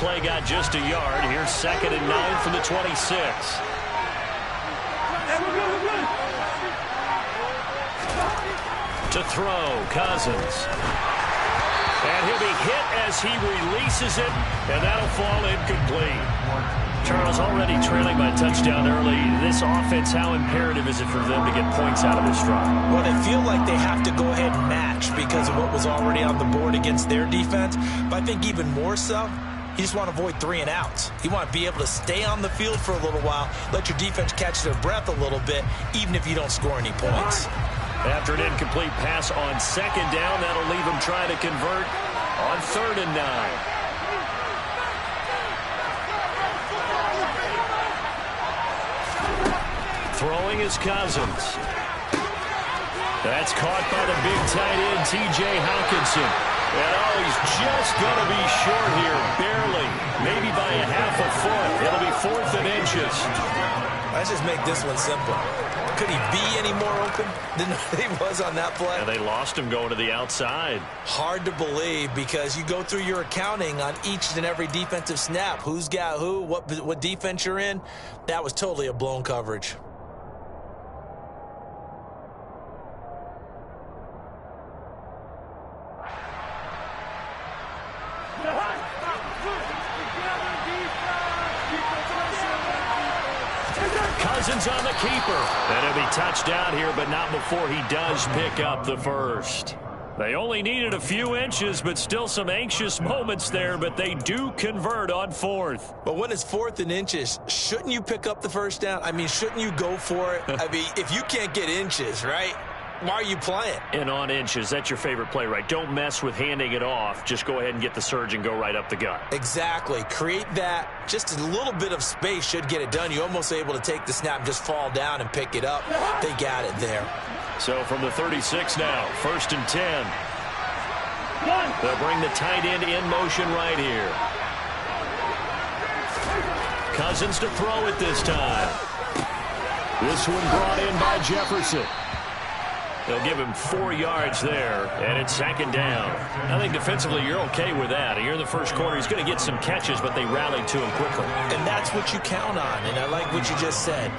play got just a yard. Here's 2nd and 9 from the 26. To throw, Cousins. And he'll be hit as he releases it, and that'll fall incomplete. Charles, already trailing by a touchdown early. This offense, how imperative is it for them to get points out of this drive? Well, they feel like they have to go ahead and match because of what was already on the board against their defense. But I think even more so, you just want to avoid 3 and outs. You want to be able to stay on the field for a little while, let your defense catch their breath a little bit, even if you don't score any points. After an incomplete pass on 2nd down, that'll leave them trying to convert on 3rd and 9. Throwing is Cousins. That's caught by the big tight end, T.J. Hockenson. And he's just going to be short here, barely, maybe by a half a foot. It'll be 4th and inches. Let's just make this one simple. Could he be any more open than he was on that play? And they lost him going to the outside. Hard to believe because you go through your accounting on each and every defensive snap. Who's got who, what defense you're in. That was totally a blown coverage. Cousins on the keeper. And it'll be touchdown here, but not before he does pick up the first. They only needed a few inches, but still some anxious moments there, but they do convert on 4th. But when it's 4th and inches, shouldn't you pick up the first down? I mean, shouldn't you go for it? I mean, if you can't get inches, right, why are you playing? And on inches, that's your favorite play, right? Don't mess with handing it off. Just go ahead and get the surge and go right up the gut. Exactly. Create that. Just a little bit of space should get it done. You're almost able to take the snap and just fall down and pick it up. They got it there. So from the 36 now, 1st and 10. They'll bring the tight end in motion right here. Cousins to throw it this time. This one brought in by Jefferson. They'll give him 4 yards there, and it's 2nd down. I think defensively you're okay with that. Here in the first quarter, he's going to get some catches, but they rallied to him quickly. And that's what you count on, and I like what you just said.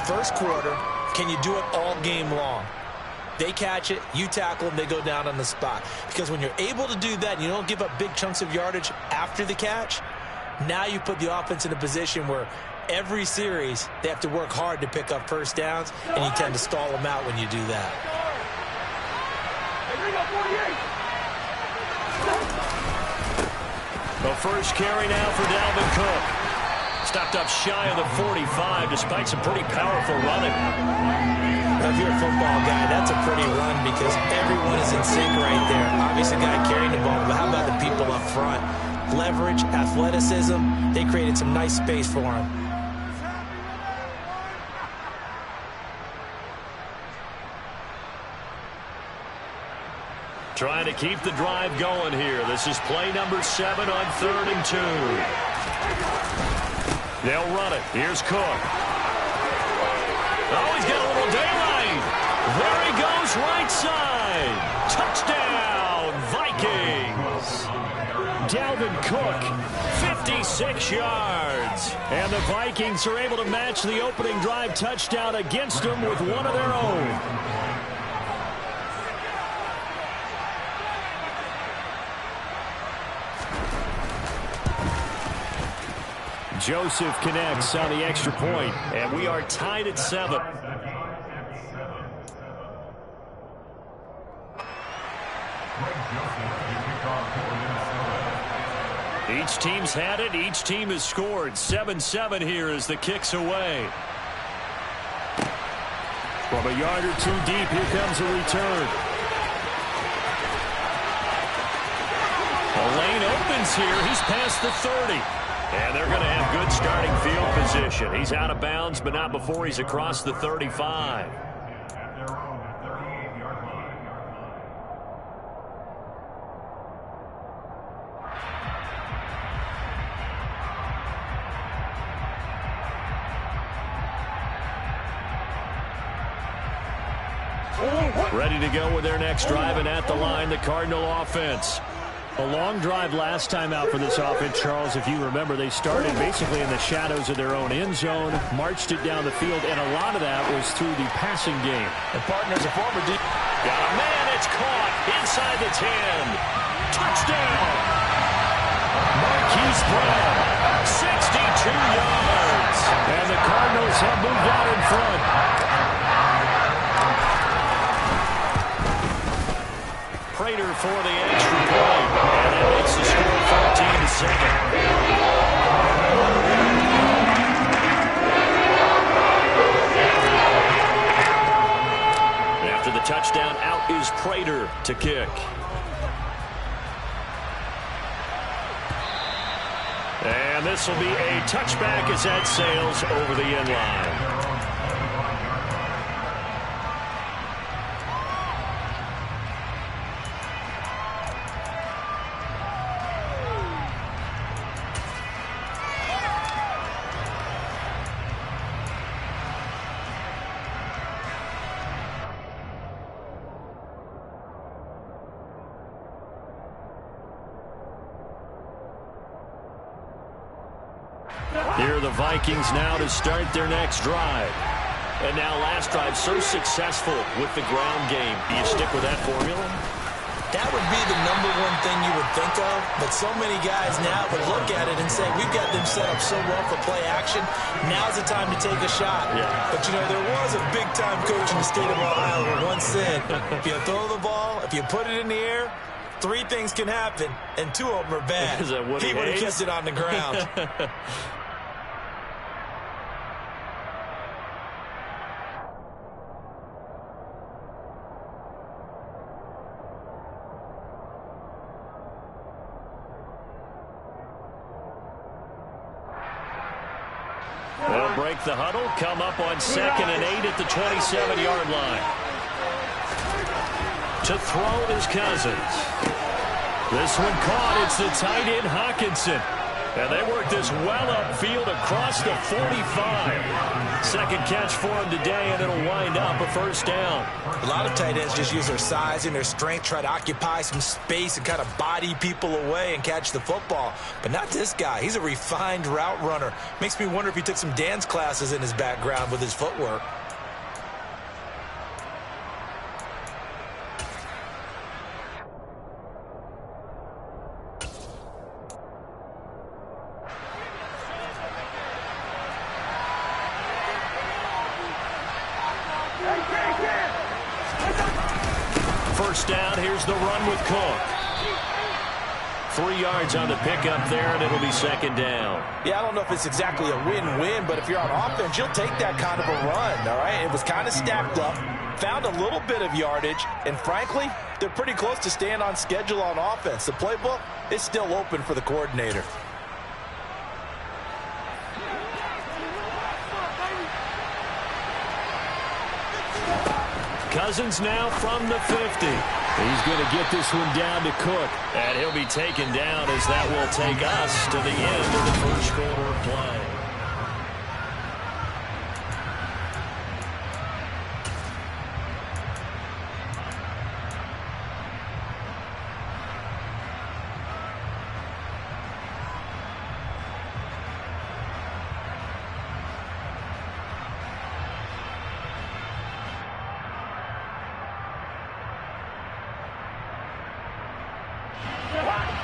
First quarter, can you do it all game long? They catch it, you tackle them, they go down on the spot. Because when you're able to do that and you don't give up big chunks of yardage after the catch, now you put the offense in a position where every series they have to work hard to pick up first downs, and you tend to stall them out when you do that. The first carry now for Dalvin Cook. Stopped up shy of the 45 despite some pretty powerful running. Now, if you're a football guy, that's a pretty run because everyone is in sync right there. Obviously, a guy carrying the ball, but how about the people up front? Leverage, athleticism, they created some nice space for him. Trying to keep the drive going here. This is play number 7 on 3rd and 2. They'll run it. Here's Cook. Oh, he's got a little daylight. There he goes, right side. Touchdown, Vikings. Dalvin Cook, 56 yards. And the Vikings are able to match the opening drive touchdown against them with one of their own. Joseph connects on the extra point, and we are tied at 7. Each team's had it. Each team has scored. 7-7 here as the kick's away. From a yard or 2 deep, here comes a return. The lane opens here. He's past the 30. And they're going to have good starting field position. He's out of bounds, but not before he's across the 35. Ready to go with their next drive, and at the line, the Cardinal offense. A long drive last time out for this offense, Charles. If you remember, they started basically in the shadows of their own end zone, marched it down the field, and a lot of that was through the passing game. The partner's a former deep. Got a man, it's caught inside the 10. Touchdown! Marquise Brown, 62 yards. And the Cardinals have moved out in front. Prater for the extra point, and that makes the score 14-7. After the touchdown, out is Prater to kick. And this will be a touchback as that sails over the end line. Here are the Vikings now to start their next drive. And now last drive so successful with the ground game. Do you stick with that formula? That would be the number one thing you would think of, but so many guys now would look at it and say, we've got them set up so well for play action, now's the time to take a shot. Yeah. But, you know, there was a big-time coach in the state of Ohio who once said, if you throw the ball, if you put it in the air, 3 things can happen, and 2 of them are bad. Is that what he would have kept it on the ground. They'll break the huddle, come up on 2nd and 8 at the 27-yard line. To throw is Cousins. This one caught. It's the tight end Hockenson. And they work this well upfield across the 45. Second catch for him today, and it'll wind up a first down. A lot of tight ends just use their size and their strength, try to occupy some space and kind of body people away and catch the football. But not this guy. He's a refined route runner. Makes me wonder if he took some dance classes in his background with his footwork. First down, here's the run with Cook. 3 yards on the pickup there, and it'll be second down. Yeah, I don't know if it's exactly a win-win, but if you're on offense, you'll take that kind of a run, all right? It was kind of stacked up, found a little bit of yardage, and frankly, they're pretty close to staying on schedule on offense. The playbook is still open for the coordinator. Cousins now from the 50. He's going to get this one down to Cook. And he'll be taken down as that will take us to the end of the first quarter of play.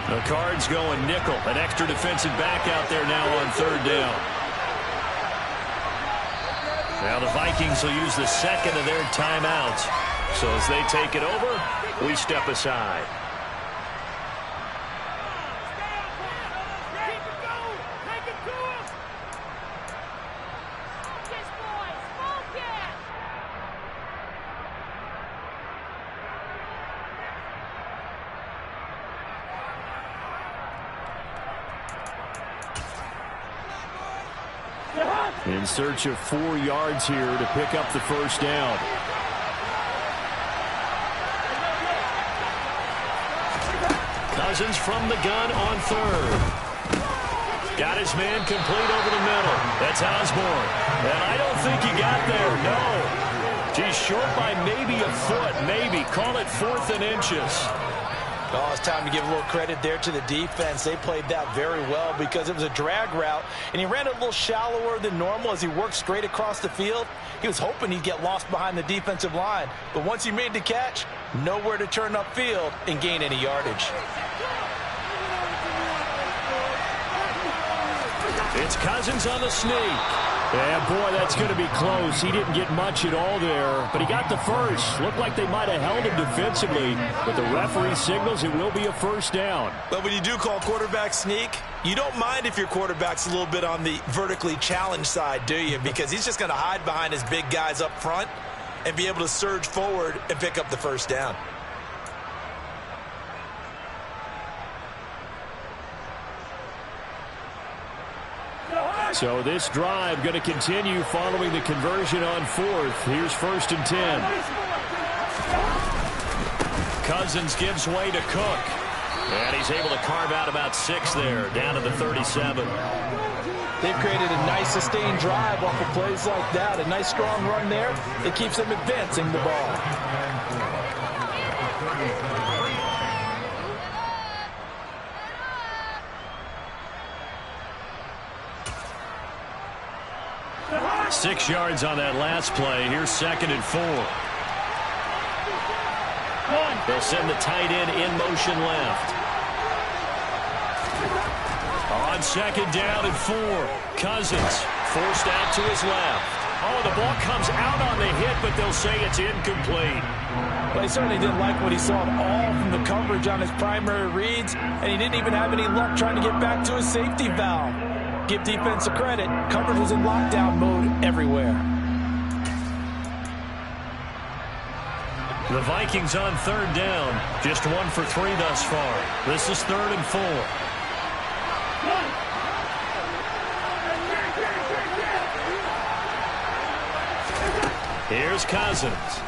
The Cards going nickel. An extra defensive back out there now on 3rd down. Now the Vikings will use the second of their timeouts. So as they take it over, we step aside. In search of 4 yards here to pick up the first down. Cousins from the gun on 3rd. Got his man complete over the middle. That's Osborne. And I don't think he got there. No. He's short by maybe a foot. Maybe. Call it 4th and inches. Oh, it's time to give a little credit there to the defense. They played that very well because it was a drag route, and he ran it a little shallower than normal as he worked straight across the field. He was hoping he'd get lost behind the defensive line, but once he made the catch, nowhere to turn upfield and gain any yardage. It's Cousins on the sneak. Yeah, boy, that's going to be close. He didn't get much at all there, but he got the first. Looked like they might have held him defensively, but the referee signals it will be a first down. But when you do call quarterback sneak, you don't mind if your quarterback's a little bit on the vertically challenged side, do you? Because he's just going to hide behind his big guys up front and be able to surge forward and pick up the first down. So this drive going to continue following the conversion on fourth. Here's 1st and 10. Cousins gives way to Cook. And he's able to carve out about 6 there, down to the 37. They've created a nice sustained drive off of plays like that. A nice strong run there. It keeps them advancing the ball. Six yards on that last play. Here's 2nd and 4. They'll send the tight end in motion left. On 2nd down and 4. Cousins forced out to his left. Oh, the ball comes out on the hit, but they'll say it's incomplete. Well, he certainly didn't like what he saw at all from the coverage on his primary reads, and he didn't even have any luck trying to get back to his safety valve. Give defense a credit. Coverage was in lockdown mode everywhere. The Vikings on 3rd down. Just 1 for 3 thus far. This is 3rd and 4. Here's Cousins.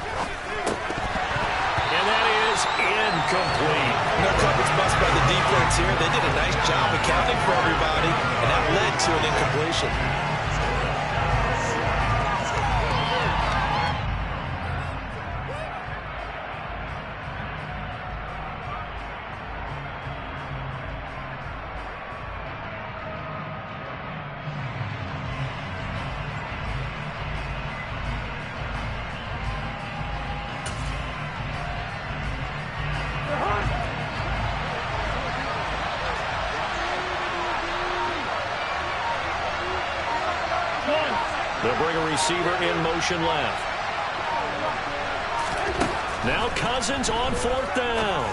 And that is incomplete. No coverage bust by the defense here. They did a nice job accounting for everybody, and that led to an incompletion. They'll bring a receiver in motion left. Now Cousins on 4th down.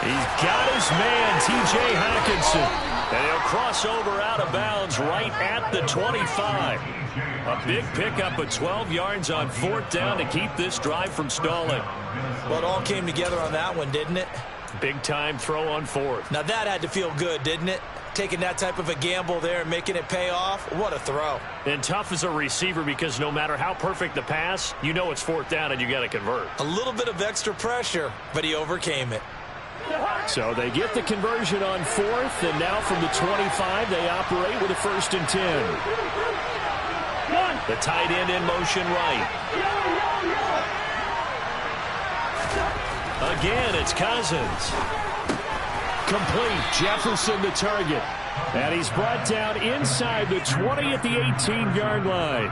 He's got his man, T.J. Hockenson. And he'll cross over out of bounds right at the 25. A big pickup of 12 yards on 4th down to keep this drive from stalling. Well, it all came together on that one, didn't it? Big time throw on 4th. Now that had to feel good, didn't it? Taking that type of a gamble there and making it pay off. What a throw. And tough as a receiver because no matter how perfect the pass, you know it's 4th down and you got to convert. A little bit of extra pressure, but he overcame it. So they get the conversion on 4th, and now from the 25, they operate with a 1st and 10. The tight end in motion right. Again, it's Cousins. Complete. Jefferson the target. And he's brought down inside the 20 at the 18-yard line.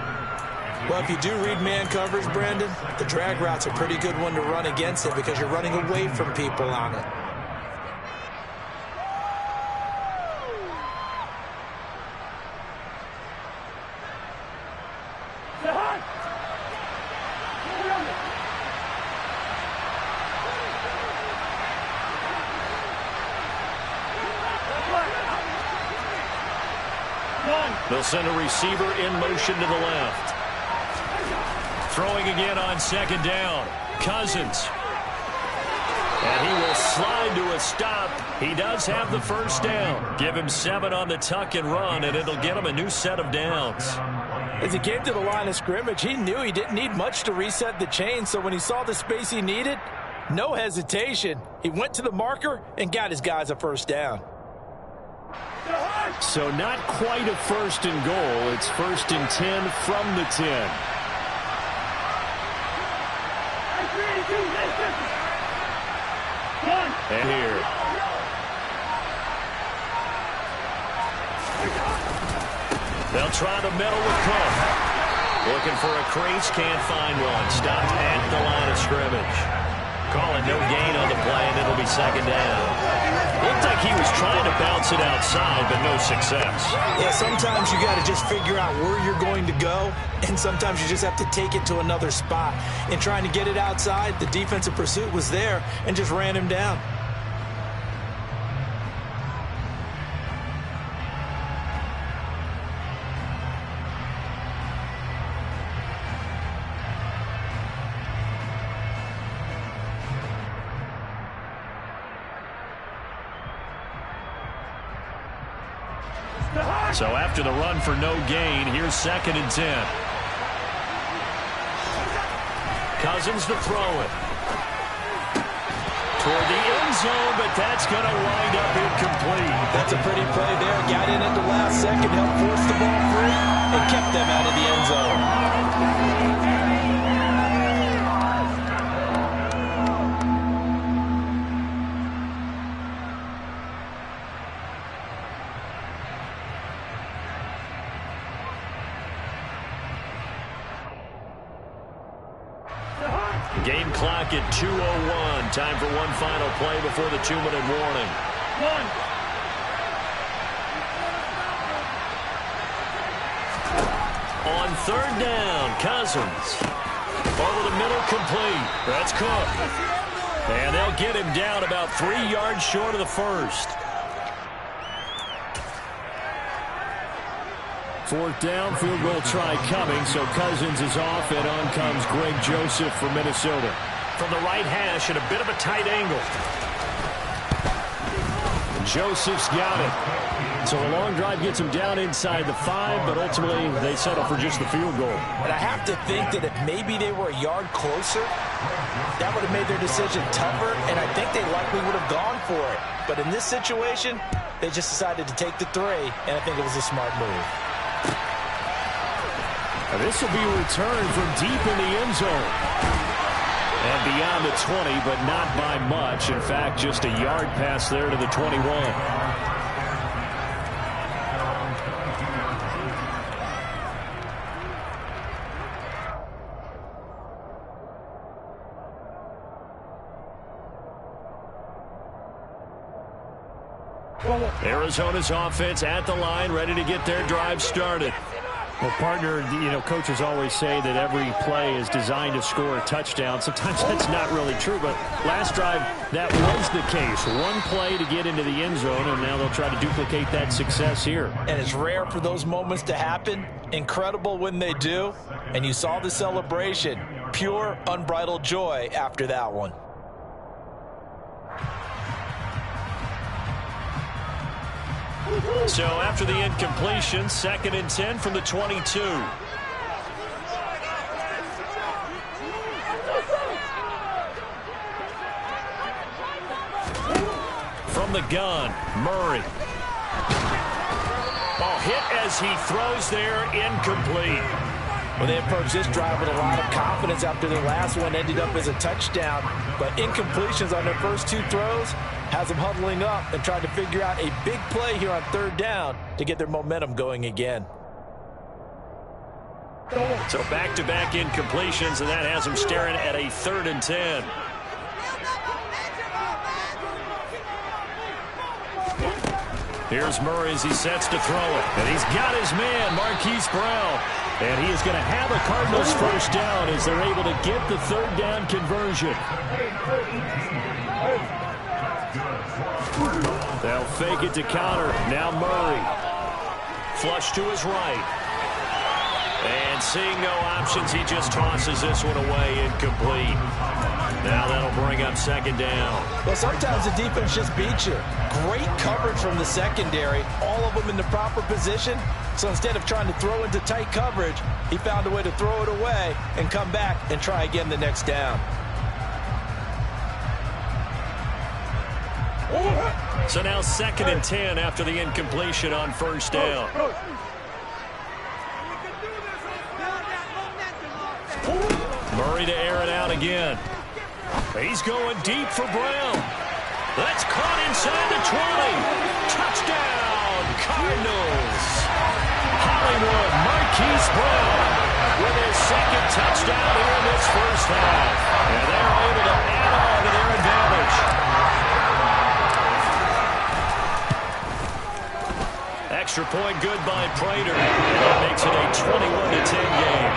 Well, if you do read man coverage, Brandon, the drag route's a pretty good one to run against it because you're running away from people on it. They'll send a receiver in motion to the left. Throwing again on 2nd down. Cousins. And he will slide to a stop. He does have the 1st down. Give him 7 on the tuck and run, and it'll get him a new set of downs. As he came to the line of scrimmage, he knew he didn't need much to reset the chain, so when he saw the space he needed, no hesitation. He went to the marker and got his guys a 1st down. So not quite a 1st and goal. It's 1st and 10 from the 10. One. And here. They'll try the middle with Cook. Looking for a crease, can't find one. Stopped at the line of scrimmage. Call it no gain on the play, and it'll be second down. Looked like he was trying to bounce it outside, but no success. Yeah, sometimes you got to just figure out where you're going to go, and sometimes you just have to take it to another spot. In trying to get it outside, the defensive pursuit was there and just ran him down. So after the run for no gain, here's 2nd and 10. Cousins to throw it. Toward the end zone, but that's going to wind up incomplete. That's a pretty play there. Got in at the last second, helped force the ball free, and kept them out of the end zone. Game clock at 2:01. Time for one final play before the 2-minute warning. On 3rd down, Cousins. Over the middle, complete. That's Cook. And they'll get him down about 3 yards short of the first. 4th down, field goal try coming, so Cousins is off, and on comes Greg Joseph for Minnesota. From the right hash at a bit of a tight angle. Joseph's got it. So a long drive gets him down inside the 5, but ultimately they settle for just the field goal. And I have to think that if maybe they were a yard closer, that would have made their decision tougher, and I think they likely would have gone for it. But in this situation, they just decided to take the 3, and I think it was a smart move. This will be returned from deep in the end zone. And beyond the 20, but not by much. In fact, just a yard pass there to the 21. Arizona's offense at the line, ready to get their drive started. Well, partner, coaches always say that every play is designed to score a touchdown. Sometimes that's not really true, but last drive, that was the case. One play to get into the end zone, and now they'll try to duplicate that success here. And it's rare for those moments to happen. Incredible when they do. And you saw the celebration. Pure, unbridled joy after that one. So after the incompletion, 2nd and 10 from the 22. From the gun, Murray. Ball hit as he throws there, incomplete. Well, they approached this drive with a lot of confidence after their last one ended up as a touchdown. But incompletions on their first 2 throws has them huddling up and trying to figure out a big play here on 3rd down to get their momentum going again. So back-to-back incompletions, and that has them staring at a 3rd and 10. Here's Murray as he sets to throw it. And he's got his man, Marquise Brown. And he is going to have a Cardinals first down as they're able to get the 3rd down conversion. They'll fake it to counter. Now Murray. Flush to his right. And seeing no options, he just tosses this one away, incomplete. Now that'll bring up 2nd down. Well, sometimes the defense just beats you. Great coverage from the secondary, all of them in the proper position. So instead of trying to throw into tight coverage, he found a way to throw it away and come back and try again the next down. So now 2nd and 10 after the incompletion on 1st down. Murray to air it out again. He's going deep for Brown. That's caught inside the 20. Touchdown, Cardinals. Hollywood Marquise Brown with his second touchdown here in this first half. And they're able to add on to their advantage. Extra point good by Prater. That makes it a 21-10 game.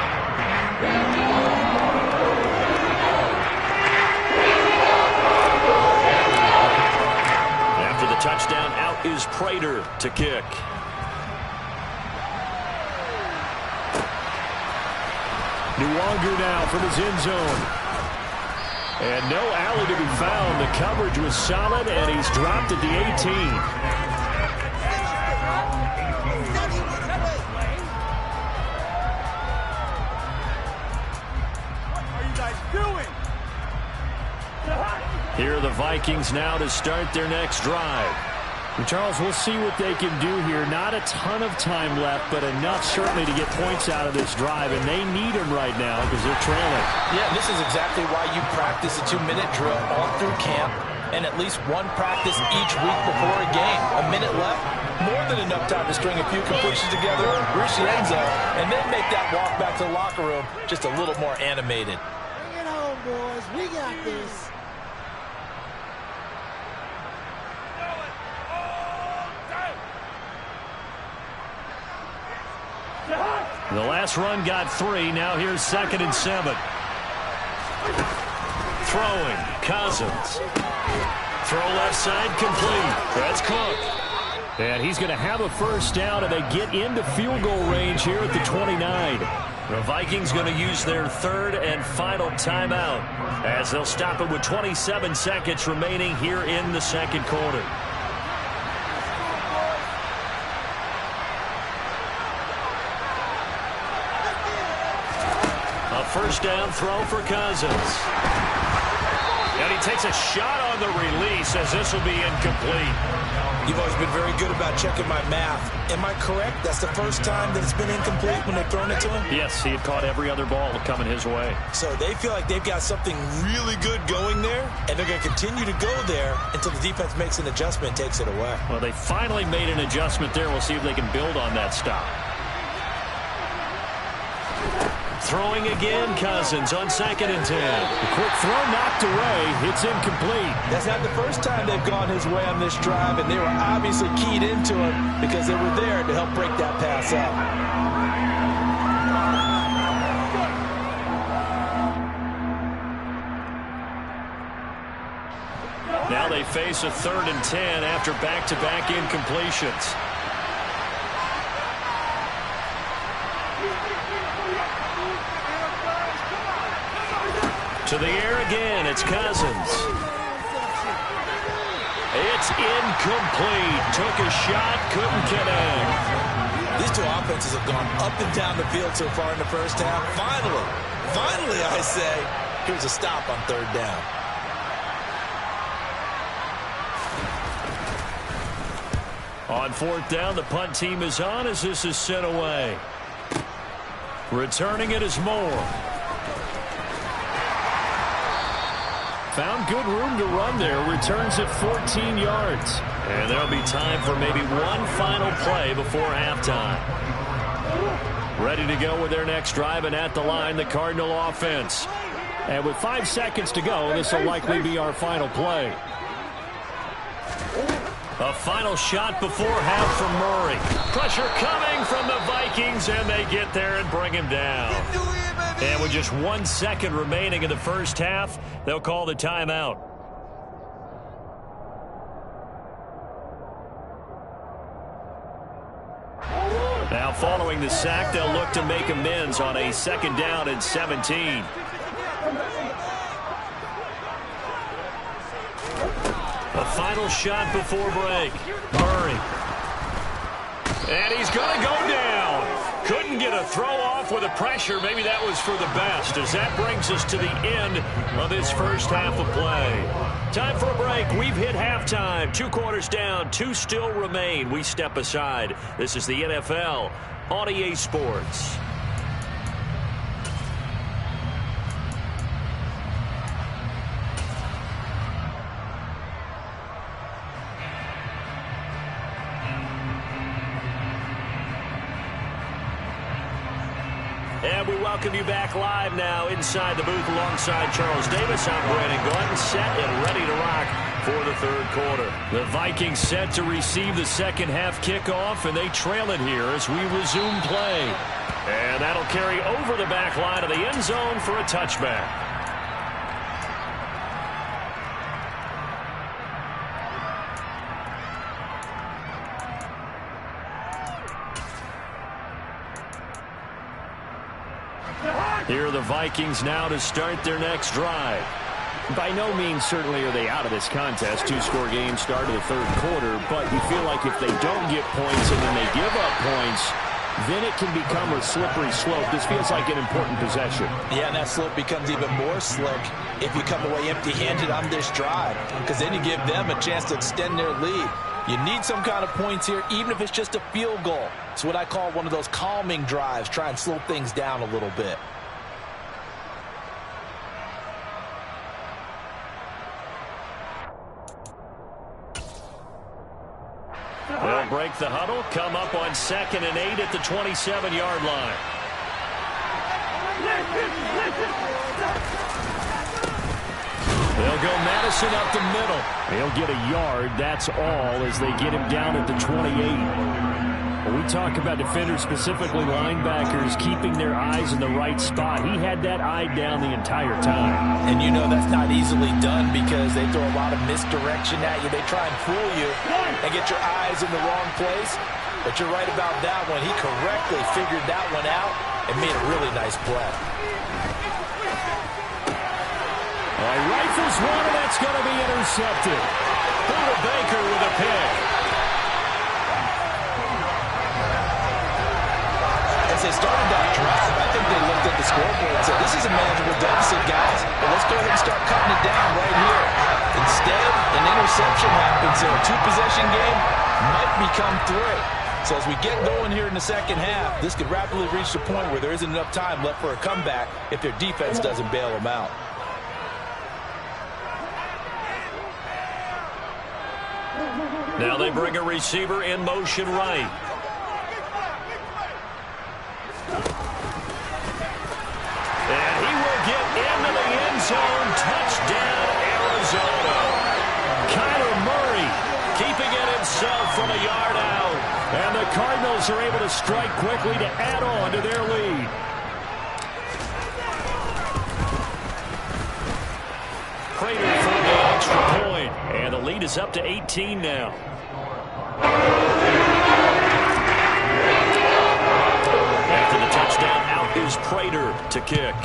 After the touchdown, out is Prater to kick. Nwangu now from his end zone. And no alley to be found. The coverage was solid, and he's dropped at the 18. Here are the Vikings now to start their next drive. And Charles, we'll see what they can do here. Not a ton of time left, but enough certainly to get points out of this drive, and they need them right now because they're trailing. Yeah, this is exactly why you practice a 2-minute drill all through camp and at least one practice each week before a game. A minute left, more than enough time to string a few completions together, reach the end zone, and then make that walk back to the locker room just a little more animated. Bring it home, boys. We got this. The last run got 3. Now here's 2nd and 7. Throwing. Cousins. Throw left side complete. That's Cook. And he's going to have a first down, and they get into field goal range here at the 29. The Vikings going to use their 3rd and final timeout as they'll stop it with 27 seconds remaining here in the second quarter. First down throw for Cousins. And he takes a shot on the release as this will be incomplete. You've always been very good about checking my math. Am I correct? That's the first time that it's been incomplete when they've thrown it to him? Yes, he had caught every other ball coming his way. So they feel like they've got something really good going there, and they're going to continue to go there until the defense makes an adjustment and takes it away. Well, they finally made an adjustment there. We'll see if they can build on that stop. Throwing again, Cousins on 2nd and 10. The quick throw knocked away. It's incomplete. That's not the first time they've gone his way on this drive, and they were obviously keyed into him because they were there to help break that pass up. Now they face a 3rd and 10 after back-to-back incompletions. To the air again, it's Cousins. It's incomplete. Took a shot, couldn't connect. These two offenses have gone up and down the field so far in the first half. Finally, I say, here's a stop on 3rd down. On 4th down, the punt team is on as this is sent away. Returning it is Moore. Found good room to run there. Returns at 14 yards. And there'll be time for maybe one final play before halftime. Ready to go with their next drive, and at the line, the Cardinal offense. And with 5 seconds to go, this will likely be our final play. A final shot before half from Murray. Pressure coming from the Vikings, and they get there and bring him down. And with just 1 second remaining in the first half, they'll call the timeout. Now following the sack, they'll look to make amends on a 2nd down and 17. A final shot before break. Murray. And he's going to go down. Couldn't get a throw off with the pressure. Maybe that was for the best, as that brings us to the end of this first half of play. Time for a break. We've hit halftime. 2 quarters down. 2 still remain. We step aside. This is the NFL on EA Sports. And we welcome you back live now inside the booth alongside Charles Davis. I'm Brandon Gordon, set and ready to rock for the third quarter. The Vikings set to receive the second half kickoff, and they trail it here as we resume play. And that'll carry over the back line of the end zone for a touchback. Here are the Vikings now to start their next drive. By no means certainly are they out of this contest. Two-score game start of the third quarter, but you feel like if they don't get points and then they give up points, then it can become a slippery slope. This feels like an important possession. Yeah, and that slope becomes even more slick if you come away empty-handed on this drive, because then you give them a chance to extend their lead. You need some kind of points here, even if it's just a field goal. It's what I call one of those calming drives. Try and slow things down a little bit. They'll break the huddle, come up on 2nd and 8 at the 27-yard line. They'll go Madison up the middle. They'll get a yard, that's all, as they get him down at the 28. When we talk about defenders, specifically linebackers, keeping their eyes in the right spot, he had that eye down the entire time. And you know that's not easily done because they throw a lot of misdirection at you. They try and fool you and get your eyes in the wrong place. But you're right about that one. He correctly figured that one out and made a really nice play. Rifles one, and that's going to be intercepted. Buda Baker with a pick. As they started that drive, I think they looked at the scoreboard and said, this is a manageable deficit, guys, but let's go ahead and start cutting it down right here. Instead, an interception happens, so a two-possession game might become three. So as we get going here in the second half, this could rapidly reach the point where there isn't enough time left for a comeback if their defense doesn't bail them out. Now they bring a receiver in motion right. And he will get into the end zone. Touchdown, Arizona. Kyler Murray keeping it himself from a yard out. And the Cardinals are able to strike quickly to add on to their lead. Prater for the extra point. And the lead is up to 18 now. After the touchdown, out is Prater to kick.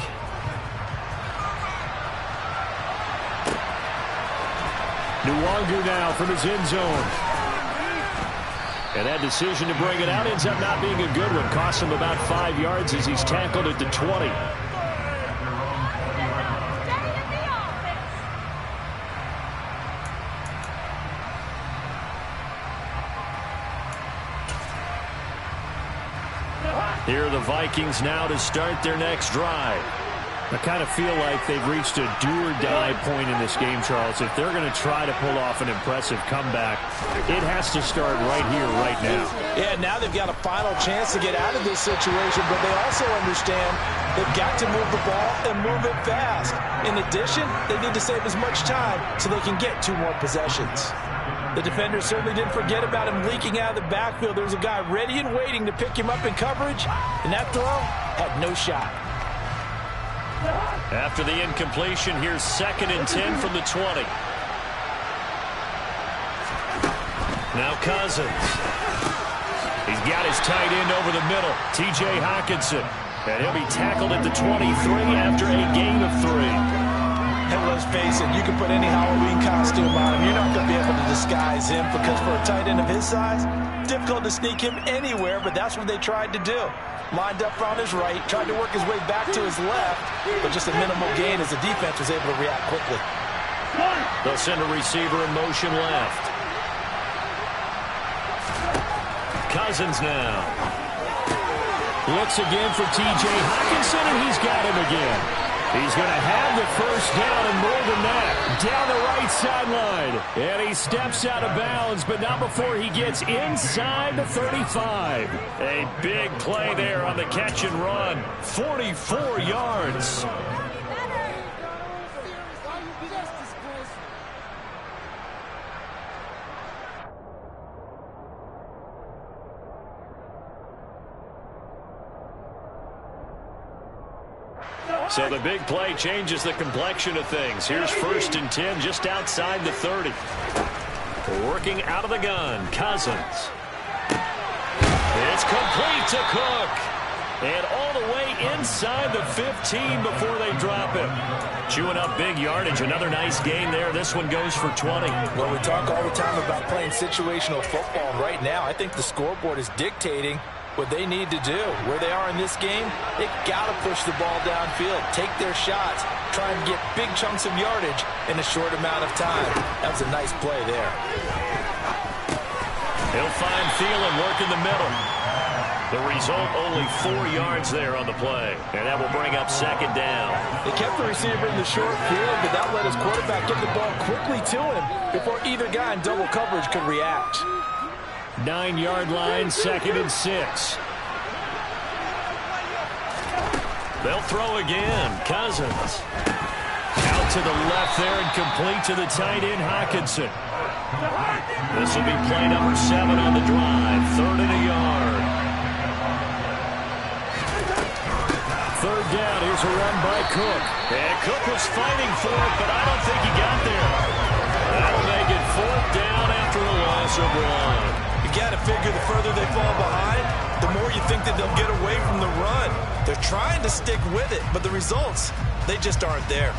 Nwangu now from his end zone. And that decision to bring it out ends up not being a good one. Costs him about 5 yards as he's tackled at the 20. Here are the Vikings now to start their next drive. I kind of feel like they've reached a do-or-die point in this game, Charles. If they're going to try to pull off an impressive comeback, it has to start right here, right now. Yeah, now they've got a final chance to get out of this situation, but they also understand they've got to move the ball and move it fast. In addition, they need to save as much time so they can get 2 more possessions. The defender certainly didn't forget about him leaking out of the backfield. There was a guy ready and waiting to pick him up in coverage, and that throw had no shot. After the incompletion, here's 2nd and 10 from the 20. Now Cousins. He's got his tight end over the middle, T.J. Hockenson. And he'll be tackled at the 23 after a gain of 3. And let's face it, you can put any Halloween costume on him. You're not going to be able to disguise him because for a tight end of his size, difficult to sneak him anywhere, but that's what they tried to do. Lined up on his right, tried to work his way back to his left, but just a minimal gain as the defense was able to react quickly. They'll send a receiver in motion left. Cousins now. Looks again for T.J. Hockenson, and he's got him again. He's going to have the first down and more than that. Down the right sideline. And he steps out of bounds, but not before he gets inside the 35. A big play there on the catch and run. 44 yards. So the big play changes the complexion of things. Here's 1st and 10 just outside the 30. Working out of the gun, Cousins. It's complete to Cook. And all the way inside the 15 before they drop him. Chewing up big yardage. Another nice gain there. This one goes for 20. Well, we talk all the time about playing situational football. Right now, I think the scoreboard is dictating what they need to do. Where they are in this game, they got to push the ball downfield, take their shots, try and get big chunks of yardage in a short amount of time. That was a nice play there. He'll find Thielen work in the middle. The result, only 4 yards there on the play. And that will bring up 2nd down. They kept the receiver in the short field, but that let his quarterback get the ball quickly to him before either guy in double coverage could react. 9-yard line, 2nd and 6. They'll throw again. Cousins. Out to the left there and complete to the tight end, Hockenson. This will be play number 7 on the drive. 3rd and a yard. 3rd down. Here's a run by Cook. And Cook was fighting for it, but I don't think he got there. That'll make it 4th down after a loss of 1. You got to figure the further they fall behind, the more you think that they'll get away from the run. They're trying to stick with it, but the results, they just aren't there.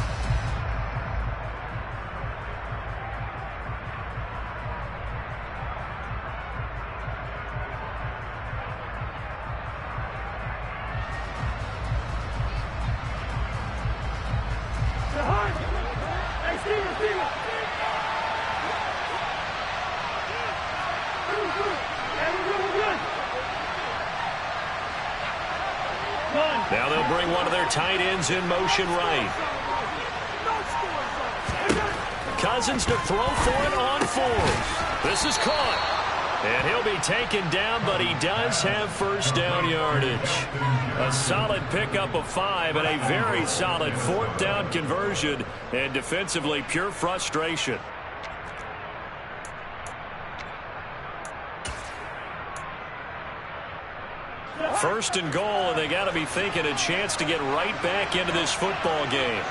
Now they'll bring one of their tight ends in motion right. Cousins to throw for it on 4th. This is caught. And he'll be taken down, but he does have 1st down yardage. A solid pickup of 5 and a very solid 4th down conversion. And defensively, pure frustration. First and goal, and they got to be thinking a chance to get right back into this football game.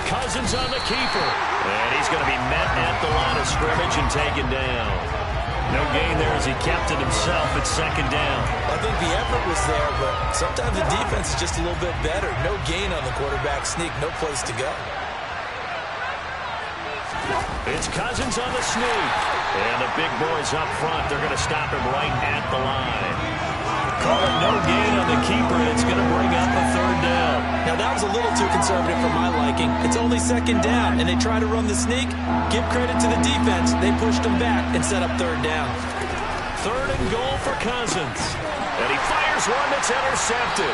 Cousins on the keeper. And he's going to be met at the line of scrimmage and taken down. No gain there as he kept it himself at 2nd down. I think the effort was there, but sometimes the defense is just a little bit better. No gain on the quarterback sneak, no place to go. It's Cousins on the sneak. And the big boys up front, they're going to stop him right at the line. Call it no gain on the keeper, and it's going to bring up a 3rd down. Now, that was a little too conservative for my liking. It's only 2nd down, and they try to run the sneak. Give credit to the defense. They pushed him back and set up 3rd down. 3rd and goal for Cousins. And he fires one that's intercepted.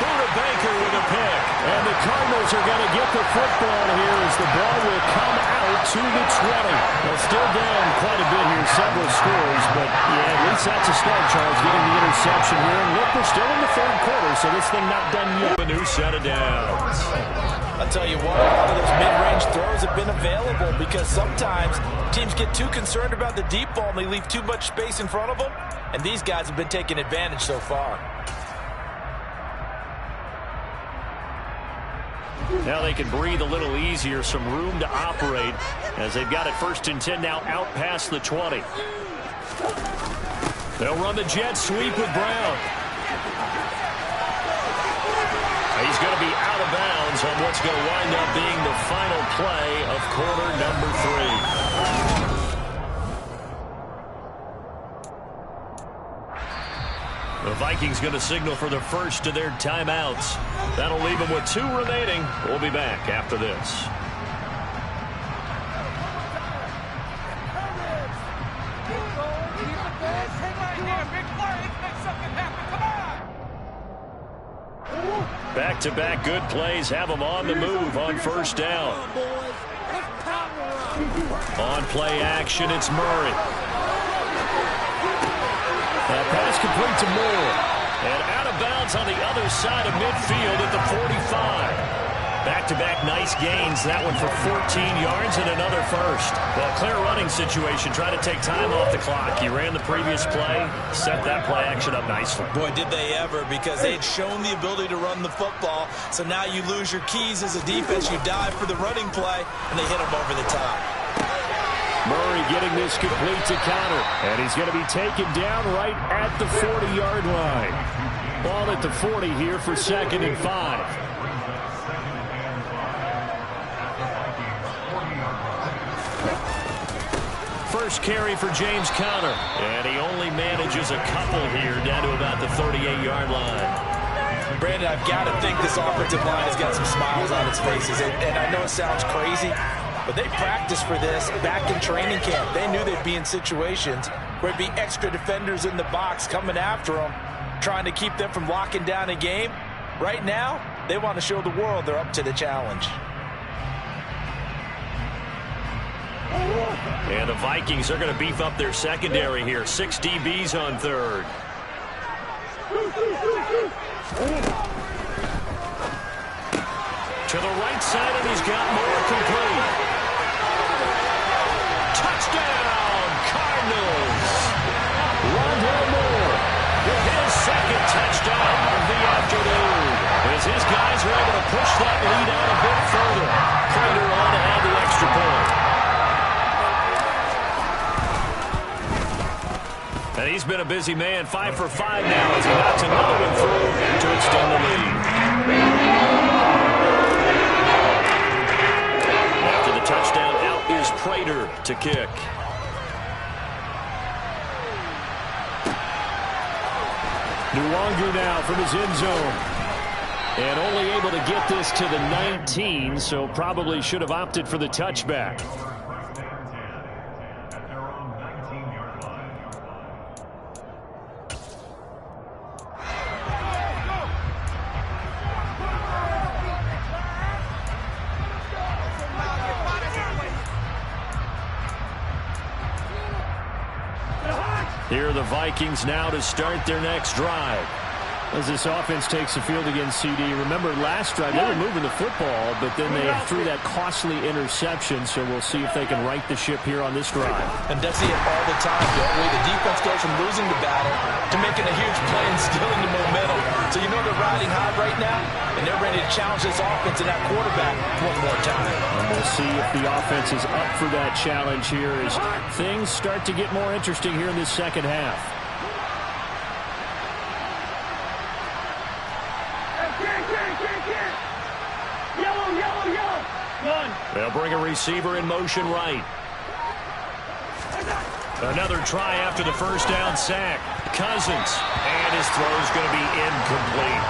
Buda Baker with a pick. And the Cardinals are going to get the football here as the ball will come out to the 20. They're still down quite a bit here, several scores, but yeah, at least that's a start, Charles, getting the interception here. And look, we're still in the 3rd quarter, so this thing not done yet. A new set of downs. I'll tell you what, a lot of those mid-range throws have been available because sometimes teams get too concerned about the deep ball and they leave too much space in front of them, and these guys have been taking advantage so far. Now they can breathe a little easier, some room to operate as they've got it 1st and 10 now out past the 20. They'll run the jet sweep with Brown. He's going to be out of bounds on what's going to wind up being the final play of quarter number 3. The Vikings going to signal for the first of their timeouts. That'll leave them with 2 remaining. We'll be back after this. Keep the Back-to-back good plays have them on the move on first down. On play action, it's Murray. That pass complete to Moore. And out of bounds on the other side of midfield at the 45. Back-to-back nice gains. That one for 14 yards and another first. Well, clear running situation. Try to take time off the clock. He ran the previous play, set that play action up nicely. Boy, did they ever, because they had shown the ability to run the football. So now you lose your keys as a defense. You dive for the running play, and they hit him over the top. Murray getting this complete to counter. And he's going to be taken down right at the 40-yard line. Ball at the 40 here for 2nd and 5. First carry for James Conner. And he only manages a couple here down to about the 38-yard line. Brandon, I've got to think this offensive line has got some smiles on its faces. And I know it sounds crazy, but they practiced for this back in training camp. They knew they'd be in situations where there'd be extra defenders in the box coming after them, trying to keep them from locking down a game. Right now, they want to show the world they're up to the challenge. And the Vikings are going to beef up their secondary here. 6 DBs on third. To the right side, and he's got Moore complete. Touchdown, Cardinals! Rondale Moore with his 2nd touchdown of the afternoon. As his guys are able to push that lead out a bit further. Prater on to add the extra point. And he's been a busy man, 5 for 5 now as he knocks another one through to extend the lead. After the touchdown, out is Prater to kick. Nwangu now from his end zone. And only able to get this to the 19, so probably should have opted for the touchback. Here are the Vikings now to start their next drive. As this offense takes the field against CD. Remember last drive, they were moving the football, but then they threw that costly interception, so we'll see if they can right the ship here on this drive. And does see it all the time, don't we? The defense goes from losing the battle to making a huge play and stealing the momentum. So you know they're riding high right now, and they're ready to challenge this offense and that quarterback one more time. And we'll see if the offense is up for that challenge here as things start to get more interesting here in this second half. They'll bring a receiver in motion right. Another try after the first down sack. Cousins. And his throw's going to be incomplete.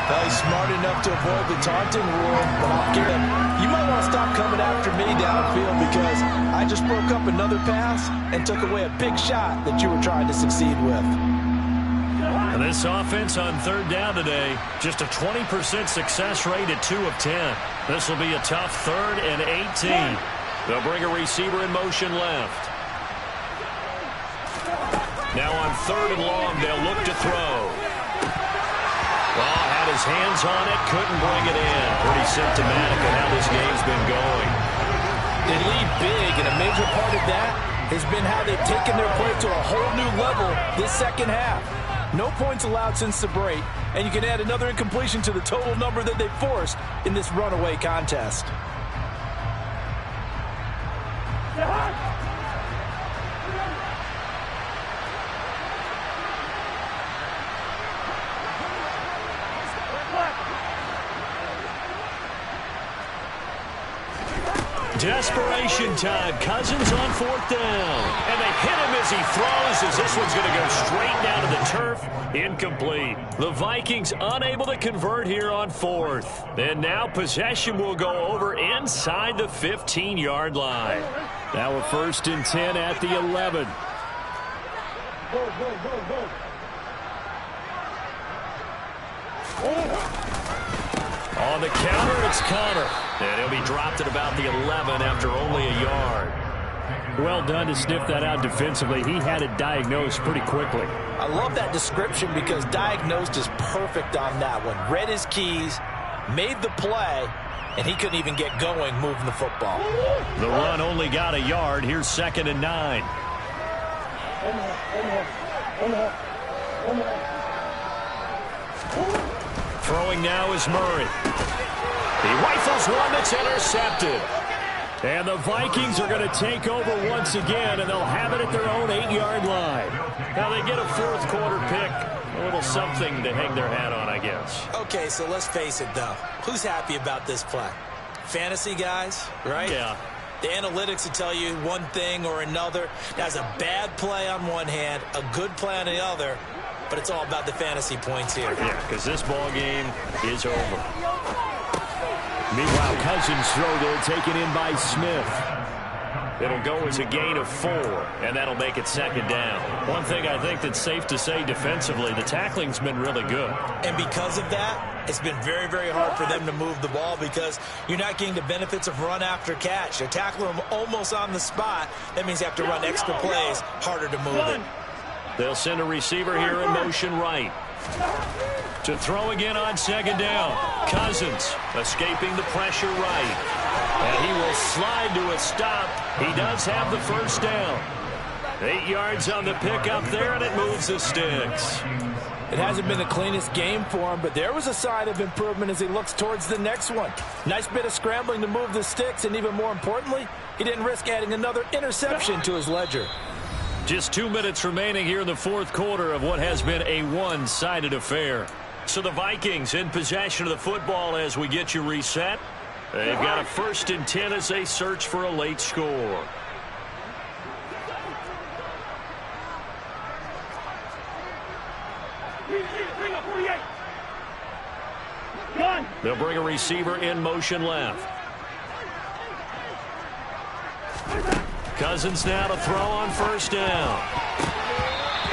Well, he's smart enough to avoid the taunting rule, but I'll give him. You might want to stop coming after me downfield because I just broke up another pass and took away a big shot that you were trying to succeed with. And this offense on third down today, just a 20% success rate at 2 of 10. This will be a tough 3rd and 18. They'll bring a receiver in motion left. Now on 3rd and long, they'll look to throw. Well, had his hands on it, couldn't bring it in. Pretty symptomatic of how this game's been going. They lead big, and a major part of that has been how they've taken their play to a whole new level this second half. No points allowed since the break, and you can add another incompletion to the total number that they forced in this runaway contest. Desperation time. Cousins on 4th down. And they hit him as he throws, as this one's going to go straight down to the turf. Incomplete. The Vikings unable to convert here on 4th. And now possession will go over inside the 15-yard line. Now a 1st and 10 at the 11. On the counter, it's Connor. And he'll be dropped at about the 11 after only a yard. Well done to sniff that out defensively. He had it diagnosed pretty quickly. I love that description because diagnosed is perfect on that one. Read his keys, made the play, and he couldn't even get going moving the football. The run only got a yard. Here's 2nd and 9. Throwing now is Murray. He rifles one that's intercepted. And the Vikings are going to take over once again, and they'll have it at their own 8-yard line. Now they get a 4th quarter pick. A little something to hang their hat on, I guess. Okay, so let's face it, though. Who's happy about this play? Fantasy guys, right? Yeah. The analytics will tell you one thing or another. That's a bad play on one hand, a good play on the other, but it's all about the fantasy points here. Yeah, because this ball game is over. Meanwhile, Cousins' throw there taken in by Smith. It'll go as a gain of 4, and that'll make it 2nd down. One thing I think that's safe to say defensively, the tackling's been really good. And because of that, it's been very, very hard for them to move the ball because you're not getting the benefits of run after catch. They're tackling them almost on the spot. That means you have to run extra plays, harder to move it. They'll send a receiver here in motion right. To throw again on 2nd down. Cousins escaping the pressure right. And he will slide to a stop. He does have the 1st down. 8 yards on the pickup there, and it moves the sticks. It hasn't been the cleanest game for him, but there was a sign of improvement as he looks towards the next one. Nice bit of scrambling to move the sticks, and even more importantly, he didn't risk adding another interception to his ledger. Just 2 minutes remaining here in the 4th quarter of what has been a one-sided affair. So the Vikings in possession of the football as we get you reset. They've got a 1st and 10 as they search for a late score. They'll bring a receiver in motion left. Cousins now to throw on 1st down.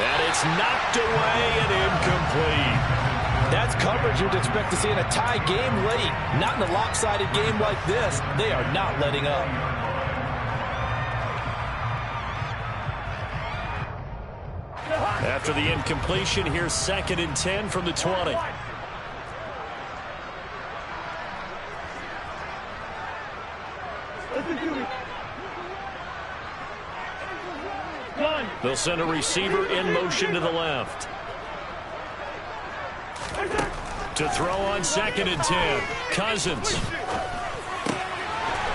And it's knocked away and incomplete. That's coverage you'd expect to see in a tie game late. Not in a lopsided game like this. They are not letting up. After the incompletion, here's 2nd and 10 from the 20. They'll send a receiver in motion to the left. To throw on 2nd and 10. Cousins.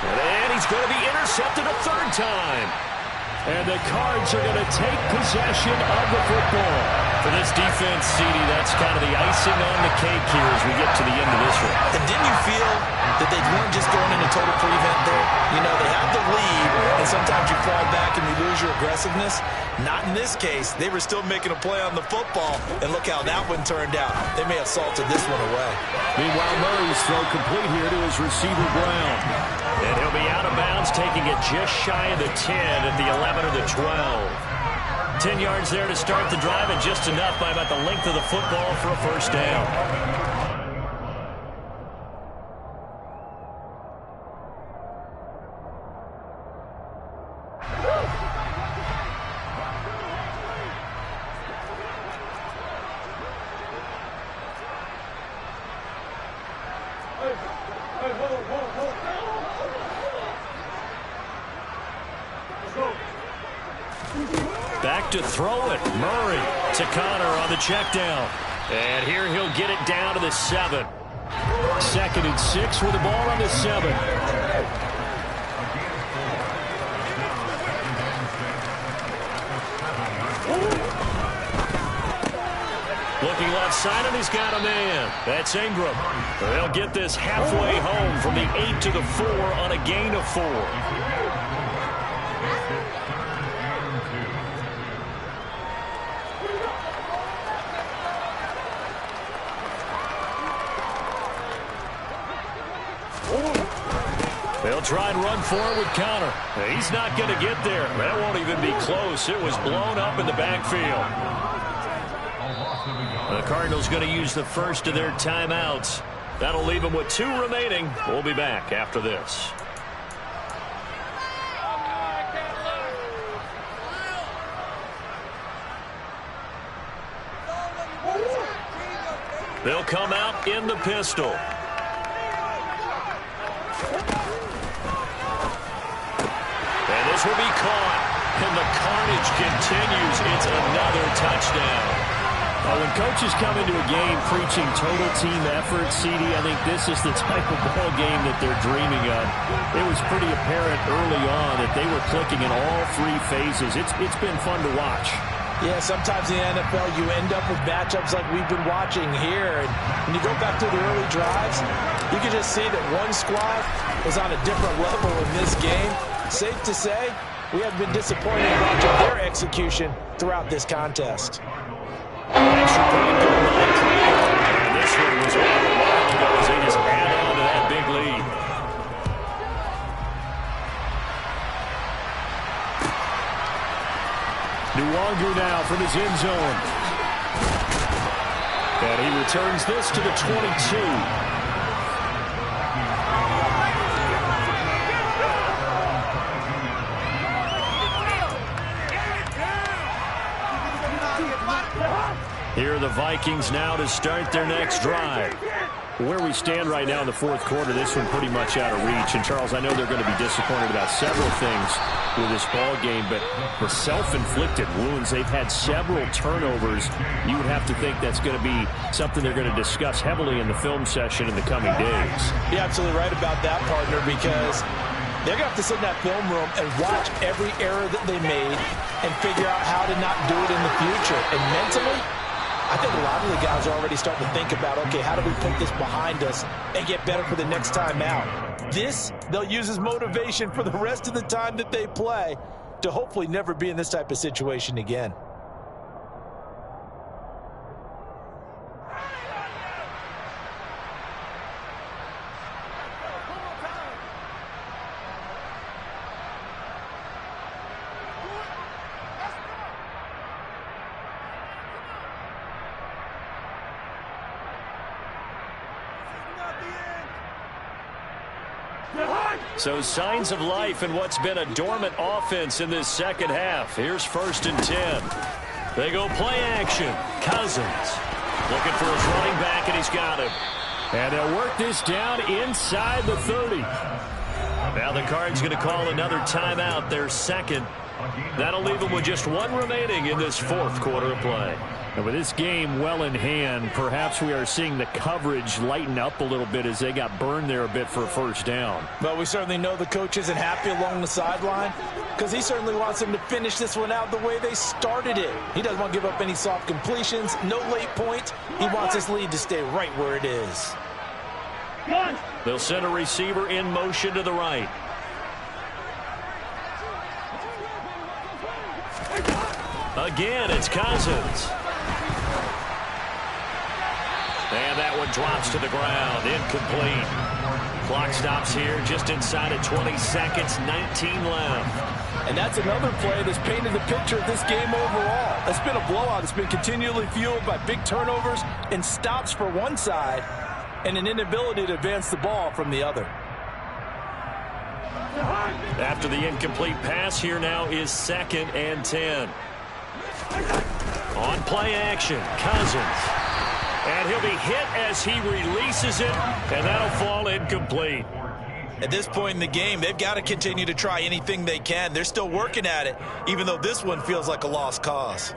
And he's going to be intercepted a 3rd time. And the Cards are going to take possession of the football. For this defense, CD, that's kind of the icing on the cake here as we get to the end of this one. And didn't you feel that they weren't just going into total prevent there? You know, they have the lead, and sometimes you fall back and you lose your aggressiveness. Not in this case. They were still making a play on the football, and look how that one turned out. They may have salted this one away. Meanwhile, Murray's throw complete here to his receiver, Brown. And he'll be out of bounds, taking it just shy of the 10 at the 11 or the 12. 10 yards there to start the drive, and just enough by about the length of the football for a 1st down. Back to throw it. Murray to Connor on the check down. And here he'll get it down to the 7. 2nd and 6 with the ball on the 7. Looking left side, and he's got a man. That's Ingram. They'll get this halfway home from the 8 to the 4 on a gain of 4. They'll try and run forward with Connor. He's not going to get there. That won't even be close. It was blown up in the backfield. The Cardinals going to use the first of their timeouts. That'll leave them with 2 remaining. We'll be back after this. They'll come out in the pistol. And this will be caught. And the carnage continues. It's another touchdown. Well, when coaches come into a game preaching total team effort, CD, I think this is the type of ball game that they're dreaming of. It was pretty apparent early on that they were clicking in all 3 phases. It's been fun to watch. Yeah, sometimes in the NFL you end up with matchups like we've been watching here. And when you go back to the early drives, you can just see that one squad was on a different level in this game. Safe to say, we have been disappointed in watching their execution throughout this contest. Extra point goal line clear. And this one was over a while ago as they just add on to that big lead. Nwangu now from his end zone. And he returns this to the 22. Here are the Vikings now to start their next drive. Where we stand right now in the 4th quarter, this one pretty much out of reach. And, Charles, I know they're going to be disappointed about several things with this ball game, but the self-inflicted wounds, they've had several turnovers. You would have to think that's going to be something they're going to discuss heavily in the film session in the coming days. You're absolutely right about that, partner, because they're going to have to sit in that film room and watch every error that they made and figure out how to not do it in the future. And mentally, I think a lot of the guys are already starting to think about, okay, how do we put this behind us and get better for the next time out? This, they'll use as motivation for the rest of the time that they play to hopefully never be in this type of situation again. So signs of life in what's been a dormant offense in this second half. Here's 1st and 10. They go play action. Cousins looking for his running back, and he's got him. And they'll work this down inside the 30. Now the Cards going to call another timeout, their second. That'll leave them with just 1 remaining in this 4th quarter of play. And with this game well in hand, perhaps we are seeing the coverage lighten up a little bit as they got burned there a bit for a 1st down. But we certainly know the coach isn't happy along the sideline because he certainly wants them to finish this one out the way they started it. He doesn't want to give up any soft completions, no late points. He wants his lead to stay right where it is. They'll send a receiver in motion to the right. Again, it's Cousins. And that one drops to the ground. Incomplete. Clock stops here just inside of 20 seconds. 19 left. And that's another play that's painted the picture of this game overall. It's been a blowout. It's been continually fueled by big turnovers and stops for one side and an inability to advance the ball from the other. After the incomplete pass, here now is 2nd and 10. On play action, Cousins. And he'll be hit as he releases it, and that'll fall incomplete. At this point in the game, they've got to continue to try anything they can. They're still working at it, even though this one feels like a lost cause.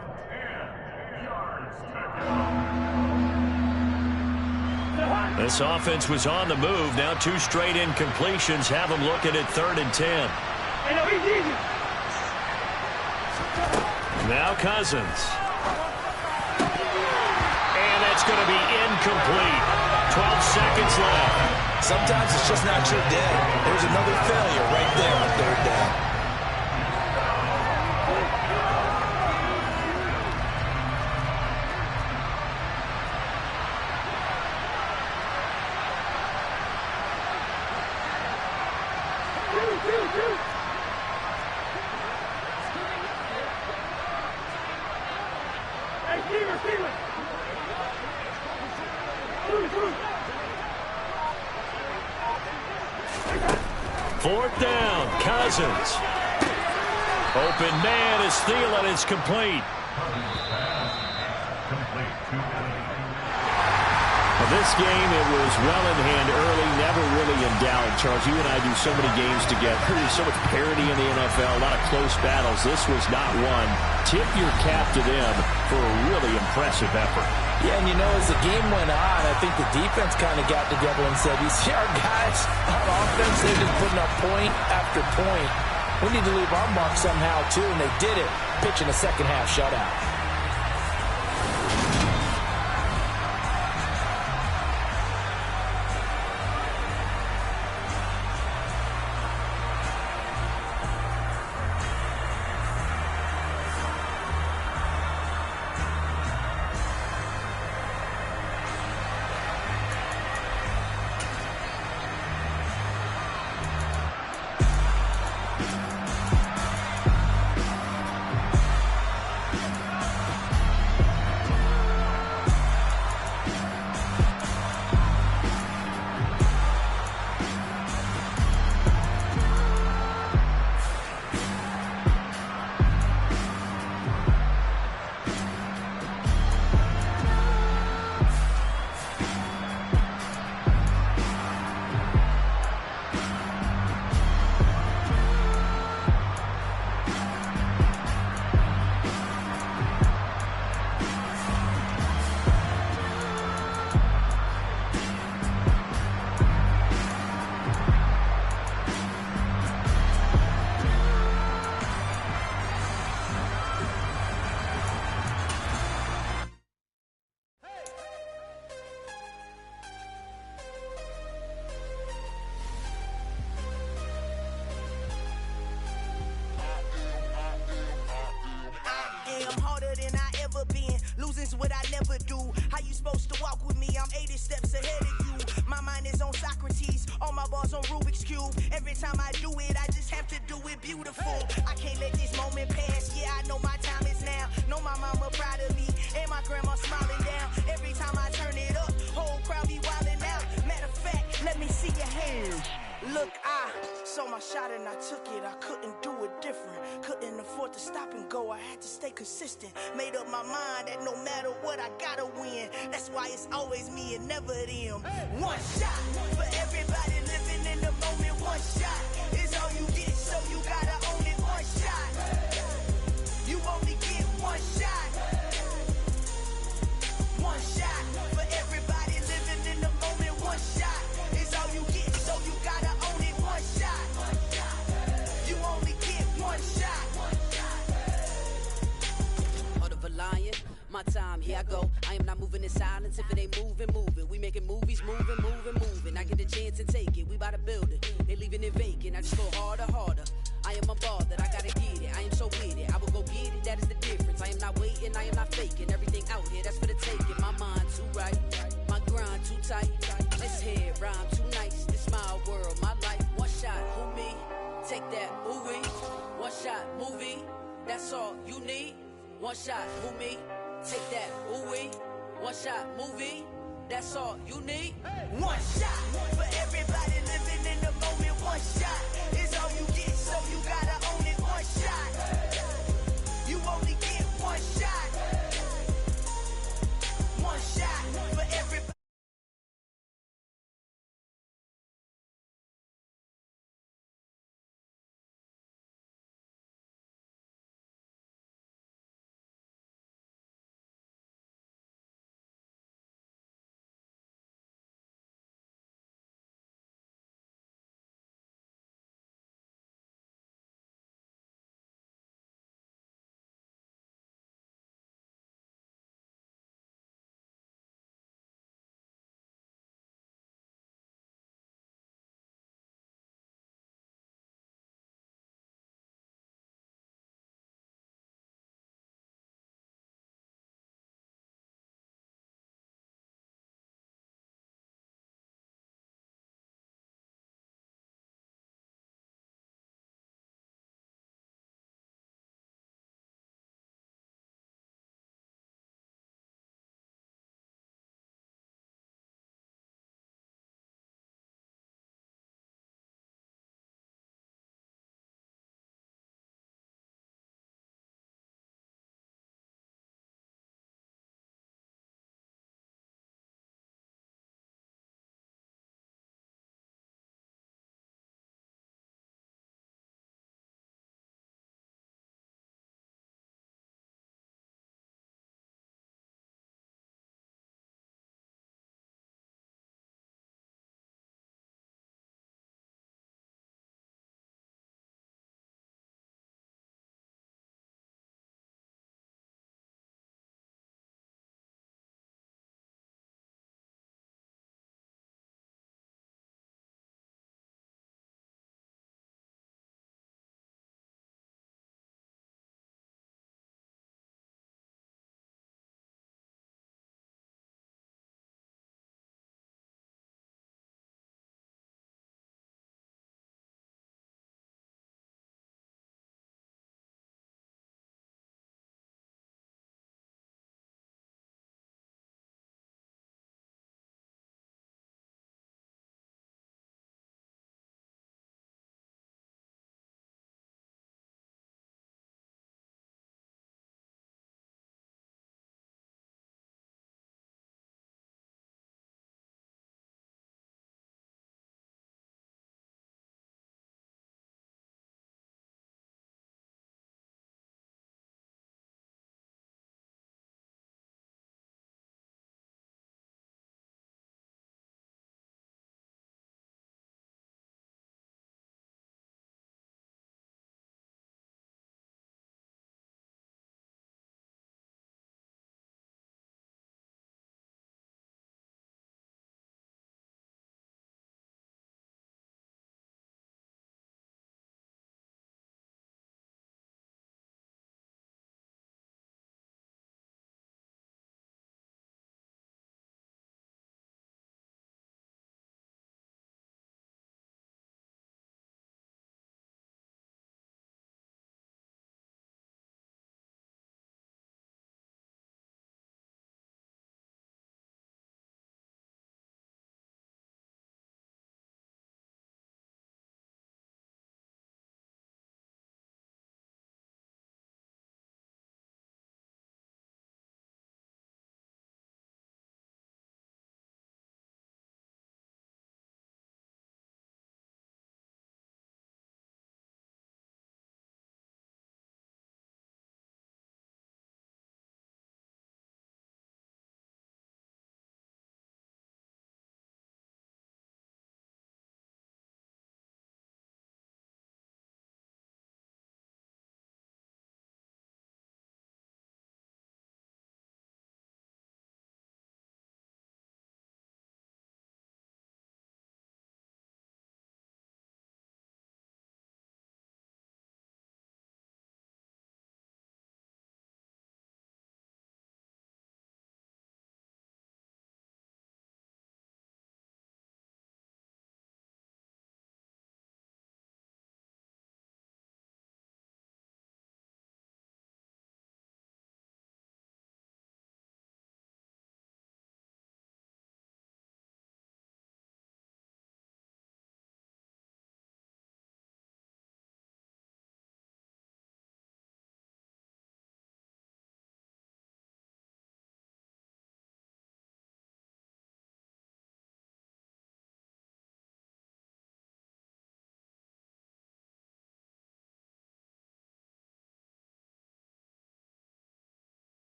This offense was on the move. Now 2 straight incompletions have them looking at 3rd and 10. Now Cousins. And that's going to be incomplete. 12 seconds left. Sometimes it's just not your day. There's another failure right there on 3rd down. 4th down, Cousins. Open man is Thielen. It's complete. This game, it was well in hand early, never really in doubt. Charles, you and I do so many games together. There's so much parity in the NFL, a lot of close battles. This was not one. Tip your cap to them for a really impressive effort. Yeah, and you know, as the game went on, I think the defense kind of got together and said, you see our guys on offense, they've been putting up point after point. We need to leave our mark somehow, too, and they did it, pitching a second-half shutout. What I never do. How you supposed to walk with me? I'm 80 steps ahead of you. My mind is on Socrates, all my bars on Rubik's Cube. Every time I do it, I just have to do it beautiful. I can't let this moment pass. Yeah, I know my time is now. Know my mama proud of me, and my grandma smiling down. Every time I turn it up, whole crowd be wilding out. Matter of fact, let me see your hands. Look, I saw my shot and I took it. I couldn't do it different. Couldn't afford to stop and go. I had to stay consistent. Made up my mind that no matter what, I gotta win. That's why it's always me and never them. One shot for everybody living in the moment. One shot is all you get, so you gotta own it. One shot. You only get one shot. One shot for everybody living in the moment. One shot is all you get, so you gotta own it. One shot. You only get one shot. Heart of a lion, my time, here I go. I am not moving in silence. If it ain't moving, moving. We making movies, moving, moving, moving. I get the chance and take it. We bout to build it. They leaving it vacant. I just go harder, harder. I am a ball that I gotta get it. I am so with it. I will go get it. That is the difference. I am not waiting. I am not faking. Everything out here, that's for the taking. My mind too right. My grind too tight. Let's hear it. Rhyme too nice. This my world, my life. One shot, who me? Take that, movie. One shot, movie. That's all you need. One shot, who me? Take that, ooh-wee. One shot, movie. That's all you need. One shot for everybody living in the moment. One shot.